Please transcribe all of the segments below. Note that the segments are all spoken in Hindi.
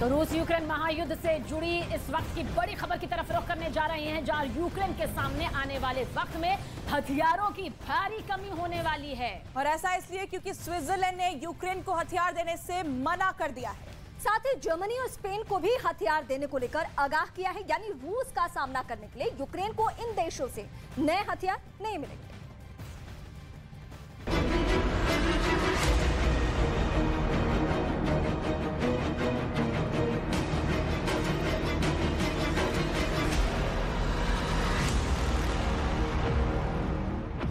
तो रूस यूक्रेन महायुद्ध से जुड़ी इस वक्त की बड़ी खबर की तरफ रुख करने जा रहे हैं, जहां यूक्रेन के सामने आने वाले वक्त में हथियारों की भारी कमी होने वाली है। और ऐसा इसलिए क्योंकि स्विट्जरलैंड ने यूक्रेन को हथियार देने से मना कर दिया है। साथ ही जर्मनी और स्पेन को भी हथियार देने को लेकर आगाह किया है, यानी रूस का सामना करने के लिए यूक्रेन को इन देशों से नए हथियार नहीं मिलेंगे।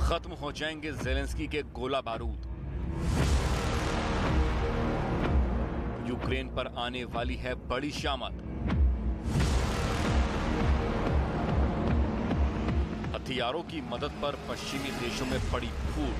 खत्म हो जाएंगे ज़ेलेंस्की के गोला बारूद। यूक्रेन पर आने वाली है बड़ी शामत। हथियारों की मदद पर पश्चिमी देशों में पड़ी फूट।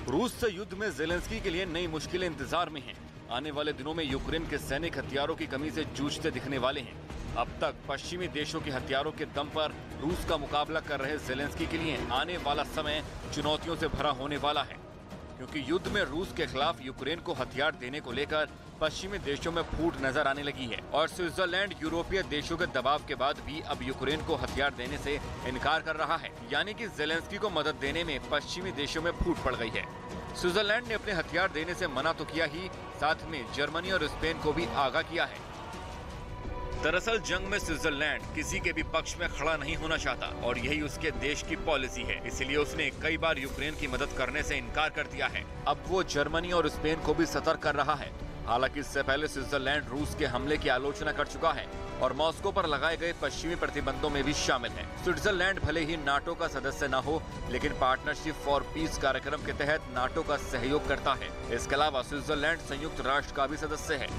रूस से युद्ध में ज़ेलेंस्की के लिए नई मुश्किलें इंतजार में हैं। आने वाले दिनों में यूक्रेन के सैनिक हथियारों की कमी से जूझते दिखने वाले हैं। अब तक पश्चिमी देशों के हथियारों के दम पर रूस का मुकाबला कर रहे ज़ेलेंस्की के लिए आने वाला समय चुनौतियों से भरा होने वाला है, क्योंकि युद्ध में रूस के खिलाफ यूक्रेन को हथियार देने को लेकर पश्चिमी देशों में फूट नजर आने लगी है और स्विट्जरलैंड यूरोपीय देशों के दबाव के बाद भी अब यूक्रेन को हथियार देने से इनकार कर रहा है। यानी कि ज़ेलेंस्की को मदद देने में पश्चिमी देशों में फूट पड़ गई है। स्विट्जरलैंड ने अपने हथियार देने से मना तो किया ही, साथ में जर्मनी और स्पेन को भी आगाह किया है। दरअसल जंग में स्विट्जरलैंड किसी के भी पक्ष में खड़ा नहीं होना चाहता और यही उसके देश की पॉलिसी है। इसलिए उसने कई बार यूक्रेन की मदद करने से इनकार कर दिया है। अब वो जर्मनी और स्पेन को भी सतर्क कर रहा है। हालांकि इससे पहले स्विट्जरलैंड रूस के हमले की आलोचना कर चुका है और मॉस्को पर लगाए गए पश्चिमी प्रतिबंधों में भी शामिल है। स्विट्जरलैंड भले ही नाटो का सदस्य न हो, लेकिन पार्टनरशिप फॉर पीस कार्यक्रम के तहत नाटो का सहयोग करता है। इसके अलावा स्विट्जरलैंड संयुक्त राष्ट्र का भी सदस्य है।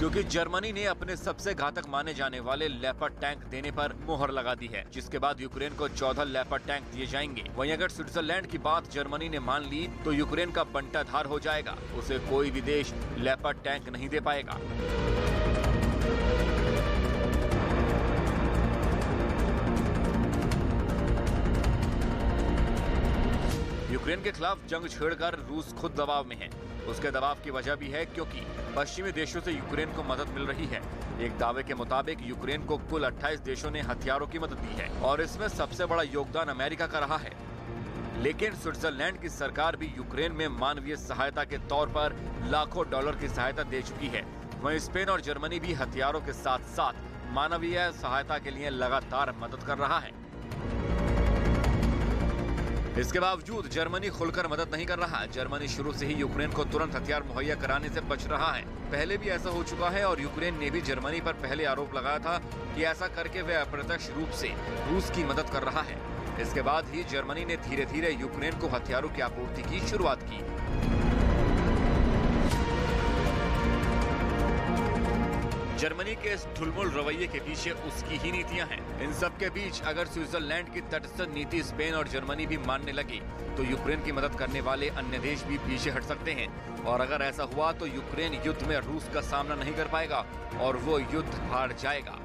क्योंकि जर्मनी ने अपने सबसे घातक माने जाने वाले लेपर्ड टैंक देने पर मोहर लगा दी है, जिसके बाद यूक्रेन को 14 लेपर्ड टैंक दिए जाएंगे। वहीं अगर स्विट्जरलैंड की बात जर्मनी ने मान ली तो यूक्रेन का बंटाधार हो जाएगा। उसे कोई भी देश लेपर्ड टैंक नहीं दे पाएगा। यूक्रेन के खिलाफ जंग छेड़कर रूस खुद दबाव में है। उसके दबाव की वजह भी है क्योंकि पश्चिमी देशों से यूक्रेन को मदद मिल रही है। एक दावे के मुताबिक यूक्रेन को कुल 28 देशों ने हथियारों की मदद दी है और इसमें सबसे बड़ा योगदान अमेरिका का रहा है। लेकिन स्विट्जरलैंड की सरकार भी यूक्रेन में मानवीय सहायता के तौर पर लाखों डॉलर की सहायता दे चुकी है। वहीं स्पेन और जर्मनी भी हथियारों के साथ साथ मानवीय सहायता के लिए लगातार मदद कर रहा है। इसके बावजूद जर्मनी खुलकर मदद नहीं कर रहा। जर्मनी शुरू से ही यूक्रेन को तुरंत हथियार मुहैया कराने से बच रहा है। पहले भी ऐसा हो चुका है और यूक्रेन ने भी जर्मनी पर पहले आरोप लगाया था कि ऐसा करके वह अप्रत्यक्ष रूप से रूस की मदद कर रहा है। इसके बाद ही जर्मनी ने धीरे धीरे यूक्रेन को हथियारों की आपूर्ति की शुरुआत की। जर्मनी के इस ढुलमुल रवैये के पीछे उसकी ही नीतियां हैं। इन सब के बीच अगर स्विट्जरलैंड की तटस्थ नीति स्पेन और जर्मनी भी मानने लगी तो यूक्रेन की मदद करने वाले अन्य देश भी पीछे हट सकते हैं और अगर ऐसा हुआ तो यूक्रेन युद्ध में रूस का सामना नहीं कर पाएगा और वो युद्ध हार जाएगा।